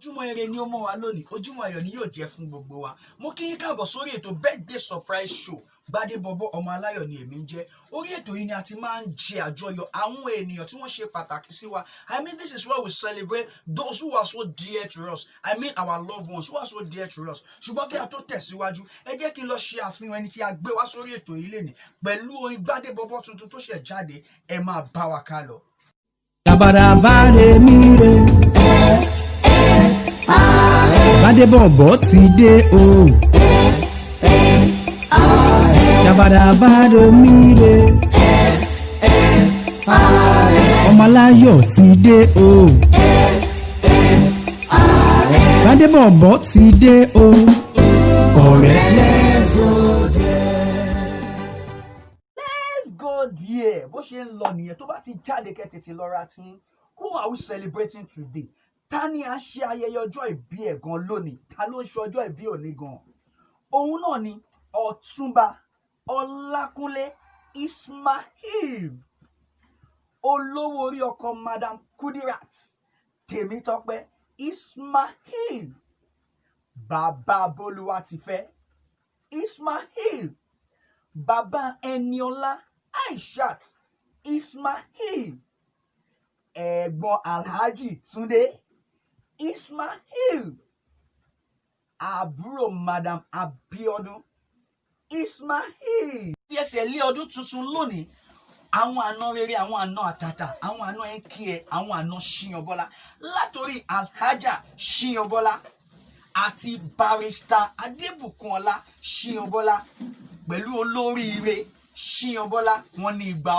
ojúmọ́ ire ni ó mọ́ wa lónìí, ojúmọ́ ayọ̀ ni yóò jẹ́ fún gbogbo wa. Mo kí yín káàbọ̀ sórí ètò birthday surprise show. Gbádébọ̀bọ̀ ọmọ aláyọ̀ ni èmi ń jẹ́. Orí ètò yìí ni a ti máa ń jẹ àjọyọ̀ àwọn ènìyàn tí wọ́n ṣe pàtàkì sí wa. I mean, this is where we celebrate those who are so dear to us. I mean, our loved ones who are so dear to us. Ṣùgbọ́n kí a tó tẹ̀síwájú, ẹ jẹ́ kí n lọ ṣe àfihàn ẹni tí a gbé wá sórí ètò yìí lénìí. Pẹ̀lú orin Gbádébọ̀bọ̀ tuntun tó ṣẹ̀ jáde, ẹ máa bá wa ká lọ. Yàbàràbàrè mi rè Gbádébọ̀bọ̀ ti dé o. Yàbàràbàrè mi rè ọmọ aláyọ̀ ti dé o. Gbádébọ̀bọ̀ ti dé o. Ọ̀rẹ́. Let's go there. Bó ṣe ń lọ nìyẹn tó bá ti jáde kẹ́ tètè lọ ra tí. Who are we celebrating today? Ta ni a ṣe ayẹyẹ ọjọ́ ìbí ẹ̀ gan lónìí? Ta ló ń ṣe ọjọ́ ìbí òní gan? Òun náà ni Ọ̀túnba Ọlákúnlé Ismail, olówó orí ọkọ Madam Kudirat Tèmítọ́pẹ́ Ismail, bàbá Bólúwatifẹ́ Ismail, bàbá Ẹniọlá Aishat Ismail, ẹ̀gbọ́n Alhaji Túndé Ismail, àbúrò Madam Abíọ́dún Ismail. Tí ẹsẹ̀ lé ọdún tuntun lónìí, àwọn àna rere, àwọn àna àtàtà, àwọn àna ẹnkí ẹ, àwọn àna Ṣíyànbọ́lá, látòrí Alhaja Ṣíyànbọ́lá àti Barrister Adébùkúnọlá Ṣíyànbọ́lá pẹ̀lú olóríire Ṣíyànbọ́lá, wọn ní ìgbà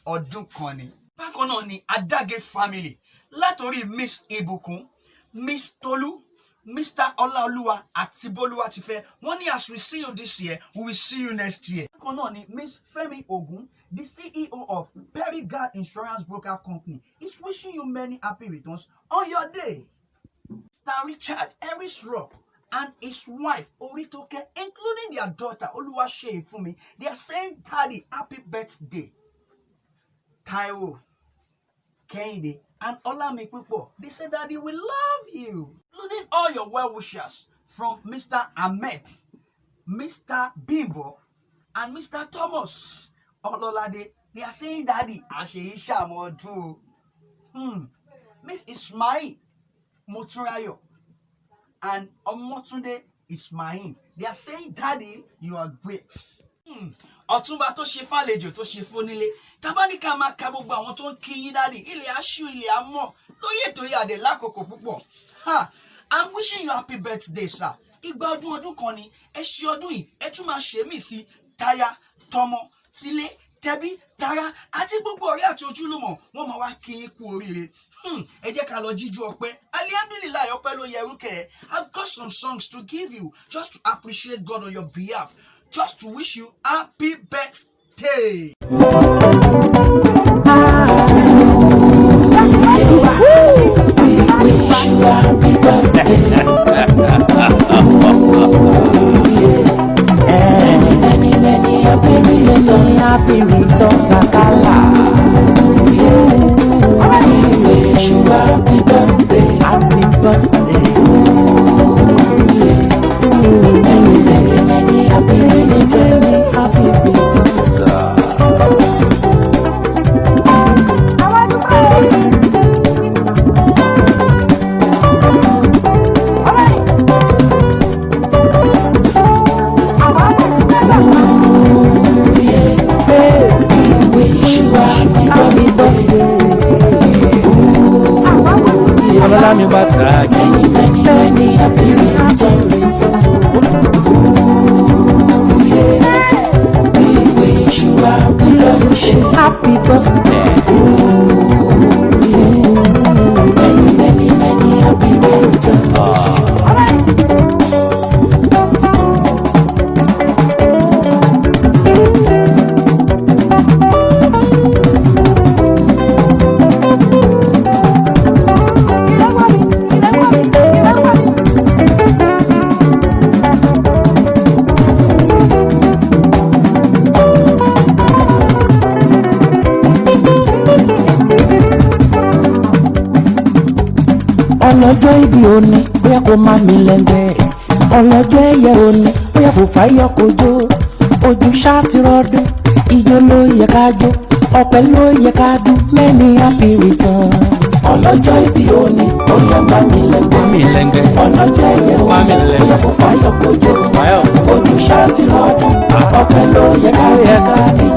ọdún kan ni. Bákan náà ni Adágé family látòrí Miss Ìbùkún, Miss Tolú, Mr. Ọláolúwa àti Bólúwatifẹ́. Wọ́n ní as we see you this year, we will see you next year. Bákan náà ni Miss Fẹ́mi Ògún, the CEO of Perigard Insurance Broker Company, is wishing you many happy returns on your day. Sir Richard Harris Rock and his wife Oritoke, including their daughter Oluwaseyifunmi, they are saying Daddy happy birthday. Taiwo, Kehinde and Olamipipo, they say Daddy we love you, including all your well wishers from Mr. Ahmed, Mr. Bimbo and Mr. Thomas Ololade. They are saying Daddy Àṣeyí ṣàmọ́dún. Miss Ismail Motúnráyọ̀ and Ọmọ́túndé Ismail, they are saying Daddy you are great. Ọ̀túnba tó ṣe fàlejò tó ṣe fónílé, tábánikà máa ka gbogbo àwọn tó ń kí yín Daddy, ilẹ̀ aṣú ilẹ̀ amọ̀ lórí ètò yìí àdè lákòókò púpọ̀. I'm wishing you happy birthday sir. Ìgbà ọdún kan ni ẹ ṣe ọdún yìí, ẹ tún máa ṣe mí sí táyà tọmọ tilé tẹbí tará àti gbogbo ọ̀rẹ́ àti ojúlùmọ̀ wọ́n máa wá kí yín kú oríire. Ẹ jẹ́ ká lọ jíjú ọpẹ́. Alihamdulilayi, ọpẹ́ ló yẹ rúkẹ́. I've got some songs to give you just to appreciate God on your behalf, just to wish you happy birthday. Happy returns, Sakala. We wish you happy birthday. Happy birthday. Many happy returns. Happy returns. Ọlọ́lámi bàtà Many happy returns. We wish you happy birthday. Many happy returns. kó má mi lẹ́ngbẹ́ ọlọ́jọ́ ẹ̀yẹ òní ó yẹ kó fàyọ kojú ojú ṣáàtì rọdún ijó ló yẹ ká jó ọpẹ́ ló yẹ ká dún many happy returns ọlọ́jọ́ ìbí òní ó yẹ má mi lẹ́ngbẹ́ ọlọ́jọ́ ẹ̀yẹ òní ó yẹ kó fàyọ kojú ojú ṣáàtì rọdún ọpẹ́ ló yẹ ká dún